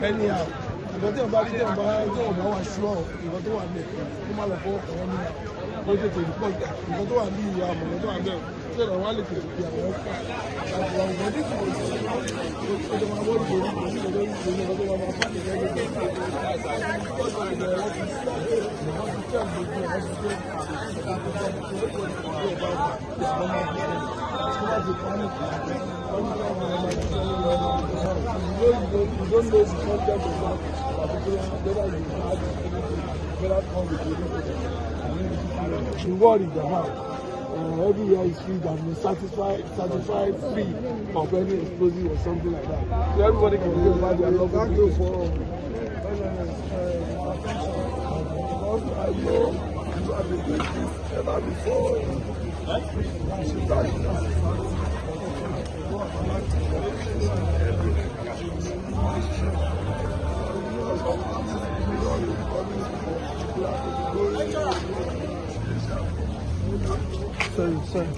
anyhow. Ìgbà tí ọba tí ọba wà ṣúọ̀ ìgbà tó wà ní ó máa lọ fọwọ́ kàn wọ́n ní ó tètè pọ̀ ìgbà tó wà ní ìwà àmọ̀nà tó wà bẹ́ẹ̀ tí ọ̀rọ̀ wá lè tètè fi àwọn ọ̀pá àti àwọn ìgbà tí kò sí ó jọ máa wọ́n ìgbòrí kò sí ìgbà tó ń gbòrí ọdún wọn máa pàdé lẹ́yìn everywhere is free and certified free of any explosive or something like that. So everybody can go buy their love. Thank you for I know you have been doing ever before. Sorry.